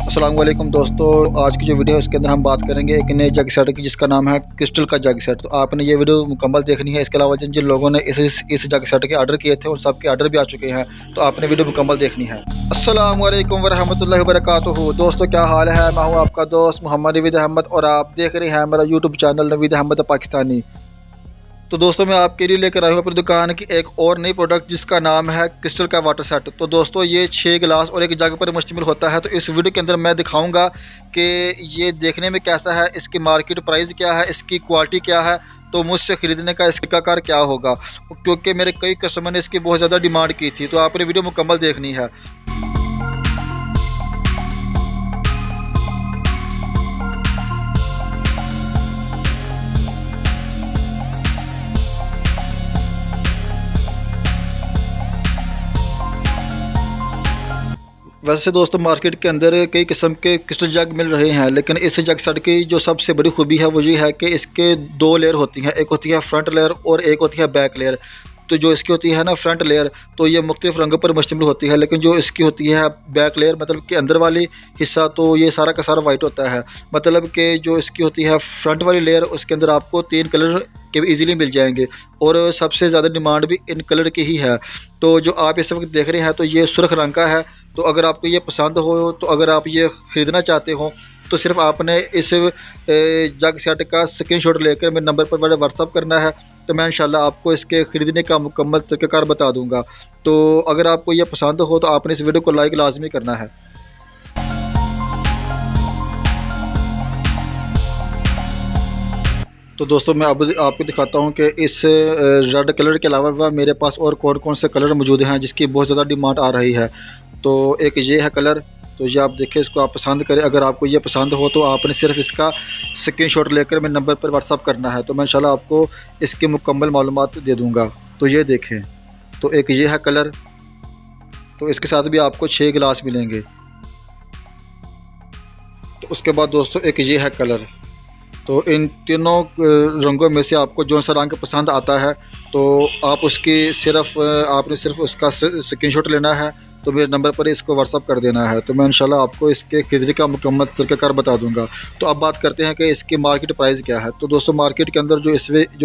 अस्सलाम वालेकुम दोस्तों, आज की जो वीडियो है उसके अंदर हम बात करेंगे एक नए जग सेट की जिसका नाम है क्रिस्टल का जग सेट। तो आपने ये वीडियो मुकम्मल देखनी है। इसके अलावा जिन जिन लोगों ने इस जग सेट के ऑर्डर किए थे और सब के ऑर्डर भी आ चुके हैं, तो आपने वीडियो मुकम्मल देखनी है। अस्सलाम वालेकुम वरहमतुल्लाहि वबरकातुहू। दोस्तों क्या हाल है, मैं हूँ आपका दोस्त मोहम्मद नवीद अहमद और आप देख रहे हैं मेरा यूट्यूब चैनल नवीद अहमद पाकिस्तानी। तो दोस्तों मैं आपके लिए लेकर आया हूँ अपनी दुकान की एक और नई प्रोडक्ट जिसका नाम है क्रिस्टल का वाटर सेट। तो दोस्तों ये 6 गिलास और एक जग पर मुश्तमिल होता है। तो इस वीडियो के अंदर मैं दिखाऊंगा कि ये देखने में कैसा है, इसकी मार्केट प्राइस क्या है, इसकी क्वालिटी क्या है, तो मुझसे ख़रीदने का इसका कार क्या होगा, क्योंकि मेरे कई कस्टमर ने इसकी बहुत ज़्यादा डिमांड की थी। तो आपने वीडियो मुकम्मल देखनी है। वैसे दोस्तों मार्केट के अंदर कई किस्म के क्रिस्टल जग मिल रहे हैं, लेकिन इस जग सेट की जो सबसे बड़ी खूबी है वो ये है कि इसके 2 लेयर होती हैं। एक होती है फ्रंट लेयर और एक होती है बैक लेयर। तो जो इसकी होती है ना फ्रंट लेयर, तो ये मुख्तलिफ रंगों पर मुश्तमिल होती है, लेकिन जो इसकी होती है बैक लेयर मतलब कि अंदर वाली हिस्सा, तो ये सारा का सारा वाइट होता है। मतलब कि जो इसकी होती है फ्रंट वाली लेयर, उसके अंदर आपको 3 कलर के इजीली मिल जाएंगे और सबसे ज़्यादा डिमांड भी इन कलर की ही है। तो जो आप इस वक्त देख रहे हैं तो ये सुर्ख रंग का है। तो अगर आपको ये पसंद हो, तो अगर आप ये ख़रीदना चाहते हो, तो सिर्फ आपने इस जग सेट का स्क्रीनशॉट लेकर मेरे नंबर पर व्हाट्सअप करना है। तो मैं इंशाल्लाह आपको इसके ख़रीदने का मुकम्मल तरीक़ाकार बता दूंगा। तो अगर आपको ये पसंद हो तो आपने इस वीडियो को लाइक लाजमी करना है। तो दोस्तों मैं अब आपको दिखाता हूँ कि इस रेड कलर के अलावा मेरे पास और कौन कौन से कलर मौजूद हैं जिसकी बहुत ज़्यादा डिमांड आ रही है। तो एक ये है कलर, तो ये आप देखें, इसको आप पसंद करें। अगर आपको ये पसंद हो तो आपने सिर्फ इसका स्क्रीनशॉट लेकर मेरे नंबर पर व्हाट्सअप करना है। तो मैं इंशाल्लाह आपको इसकी मुकम्मल मालूमात दे दूँगा। तो ये देखें, तो एक ये है कलर, तो इसके साथ भी आपको 6 गिलास मिलेंगे। तो उसके बाद दोस्तों एक ये है कलर। तो इन तीनों रंगों में से आपको जो सा रंग पसंद आता है तो आप आपने सिर्फ उसका स्क्रीनशॉट लेना है। तो मेरे नंबर पर इसको व्हाट्सअप कर देना है। तो मैं इंशाल्लाह आपको इसके खरीदने का मुकम्मल तरीक़ाकार बता दूंगा। तो अब बात करते हैं कि इसकी मार्केट प्राइस क्या है। तो दोस्तों मार्केट के अंदर जो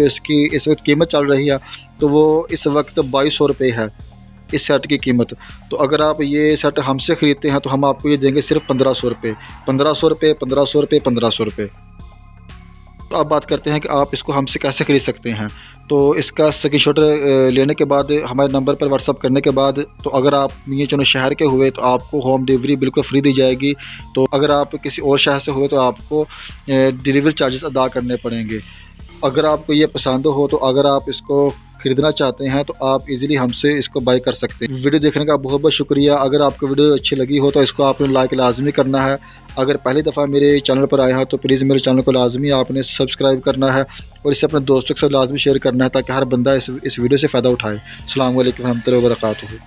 इसकी इस वक्त कीमत चल रही है, तो वो इस वक्त 2200 रुपये है इस सेट की कीमत। तो अगर आप ये सेट हमसे ख़रीदते हैं तो हम आपको ये देंगे सिर्फ 1500 रुपये, 1500 रुपये, 1500 रुपये, 1500 रुपये। तो अब बात करते हैं कि आप इसको हमसे कैसे ख़रीद सकते हैं। तो इसका स्क्रीनशॉट लेने के बाद हमारे नंबर पर व्हाट्सअप करने के बाद, तो अगर आप ये चुनो शहर के हुए तो आपको होम डिलीवरी बिल्कुल फ्री दी जाएगी। तो अगर आप किसी और शहर से हुए तो आपको डिलीवरी चार्जेस अदा करने पड़ेंगे। अगर आपको ये पसंद हो, तो अगर आप इसको ख़रीदना चाहते हैं तो आप इजीली हमसे इसको बाय कर सकते हैं। वीडियो देखने का बहुत बहुत शुक्रिया। अगर आपको वीडियो अच्छी लगी हो तो इसको आपने लाइक लाजमी करना है। अगर पहली दफ़ा मेरे चैनल पर आया है तो प्लीज़ मेरे चैनल को लाजमी आपने सब्सक्राइब करना है और इसे अपने दोस्तों के साथ लाजमी शेयर करना है ताकि हर बंदा इस वीडियो से फ़ायदा उठाए। अस्सलाम वालेकुम रहमतुल्लाहि व बरकातुहू।